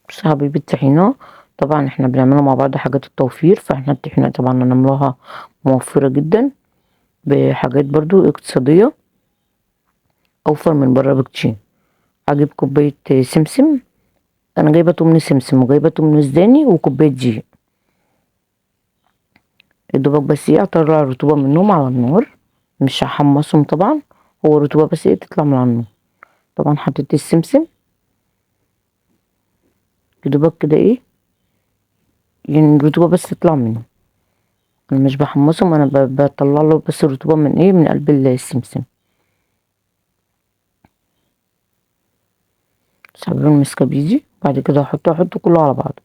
بص يا حبيبي، الطحينة طبعا احنا بنعملها مع بعض حاجات التوفير، فاحنا الطحينة طبعا هنعملوها موفرة جدا بحاجات برضو اقتصادية، اوفر من بره بكتير. هجيب كوباية سمسم، انا جايبة تمن سمسم وجايبة تمن سوداني وكوباية دقيق. يدوبك بس ايه اطلع الرطوبة منهم على النار، مش هحمصهم طبعا، هو الرطوبة بس ايه تطلع من على النار. طبعا حطيت السمسم، يدوبك كده ايه يعني الرطوبة بس تطلع منه. انا مش بحمصهم، انا بطلع له بس الرطوبة من ايه من قلب السمسم. صابون المسكابيجي بعد كده احطه كله على بعضه،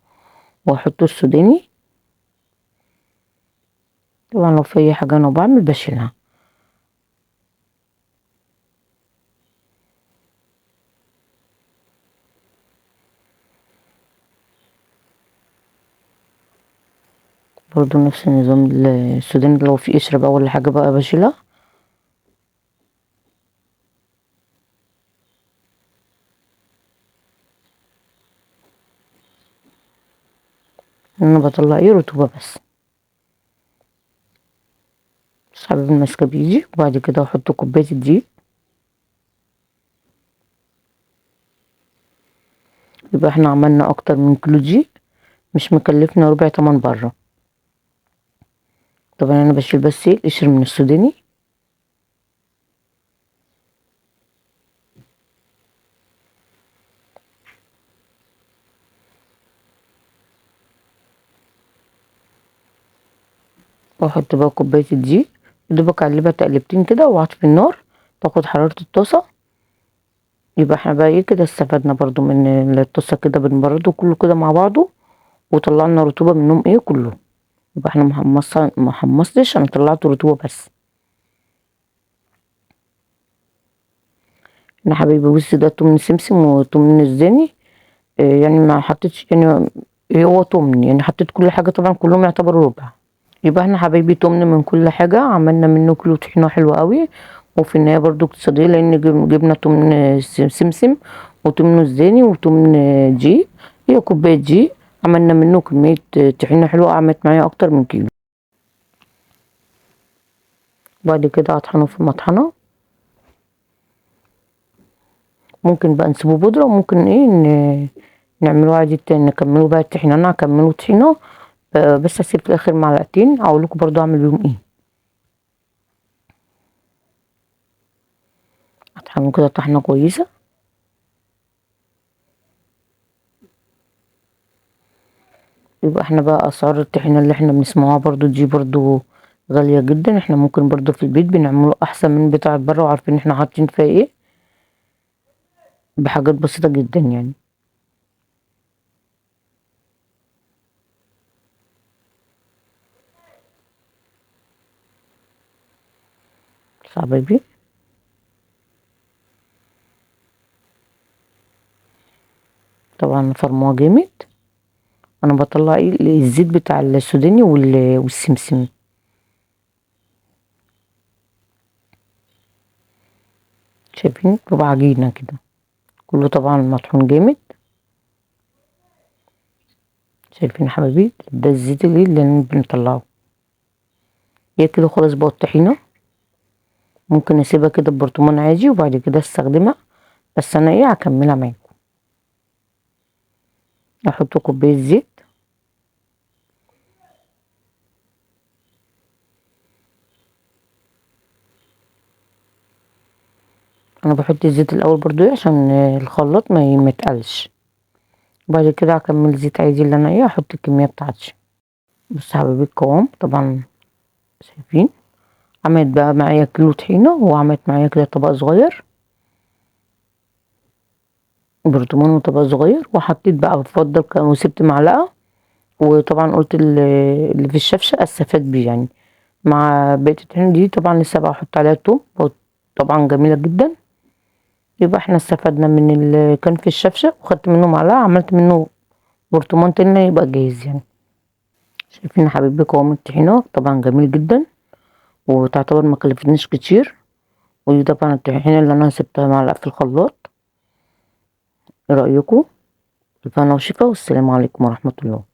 واحط السوداني. طبعا لو في اي حاجة انا بعمل بشيلها. برضو نفس النظام، السوداني لو في قشرة بقى ولا حاجة بقى بشيلها. انا بطلع ايه رطوبة بس. صابون المسكابيجي وبعد كده احط كوباية الدقيق. يبقى احنا عملنا اكتر من كيلو دقيق، مش مكلفنا ربع تمن بره. طبعا انا بشيل بس ايه القشر من السوداني. واحط بقى كوباية الدقيق، يدوبك اقلبها تقلبتين كده واطفي النار تاخد حرارة الطاسة. يبقى احنا بقى ايه كده استفدنا برضو من الطاسة كده، بنبرده كله كده مع بعضه وطلعنا رطوبة منهم ايه كله. يبقى احنا محمصتش، انا طلعت رطوبة بس. انا حبيبي بص ده توم سمسم وتوم الزاني، يعني ما حطيتش يعني، هو تومن يعني حطيت كل حاجة طبعا كلهم يعتبروا ربع. يبقى احنا حبايبي تومن من كل حاجة، عملنا منه كيلو طحينة حلو قوي. وفي النهاية برضو اقتصادية لان جبنا تومن سمسم وتومن الزاني وتومن جي، هي كوباية جي. عملنا منه كمية طحينة حلوة، عملت معايا اكتر من كيلو. بعد كده هطحنه في المطحنة. ممكن بقى نسيبه بودرة وممكن ايه نعمله عادي تاني، نكمله بقى الطحينة. انا هكمله طحينة بس هسيب في الاخر معلقتين اقولكوا برضو اعمل بيهم ايه. هطحنه كده طحنة كويسة. يبقى احنا بقى اسعار الطحينة اللي احنا بنسمعوها برضو دي برضو غالية جدا، احنا ممكن برضو في البيت بنعمله احسن من بتاع بره، وعارفين احنا حاطين فيها ايه بحاجات بسيطة جدا يعني. حبايبي طبعا فرموها جامد. انا بطلع ايه الزيت بتاع السوداني والسمسم. شايفين بيبقى عجينة كده، كله طبعا مطحون جامد. شايفين يا حبايبي ده الزيت اللي بنطلعه. هي كده خلاص بقى الطحينة. ممكن اسيبها كده ببرطمان عادي وبعد كده استخدمها، بس انا ايه هكملها معاكم. احط كوباية زيت. انا بحط الزيت الاول برضو ايه عشان الخلاط ما يتقلش. وبعد كده هكمل زيت عادي اللي انا ايه احط الكمية بتاعتي. بص يا حبايبي القوام طبعا شايفين، عملت بقى معايا كيلو طحينة وعملت معايا كده طبق صغير، برطمان وطبق صغير. وحطيت بقى بفضل وسبت معلقة. وطبعا قلت اللي في الشفشة استفاد بيه يعني. مع بقية الطحينة دي طبعا لسه بقى احط عليها توم، طبعا جميلة جدا. يبقى احنا استفدنا من اللي كان في الشفشة وخدت منه معلقة، عملت منه برطمان تاني يبقى جاهز يعني. شايفين يا حبيبي قوام الطحينة طبعا جميل جدا، وتعتبر ما كلفتنيش كتير. ودي طبعا الطحينة اللي انا سبتها معلقة في الخلاط. ايه رأيكم؟ بالهنا وشفا، والسلام عليكم ورحمة الله.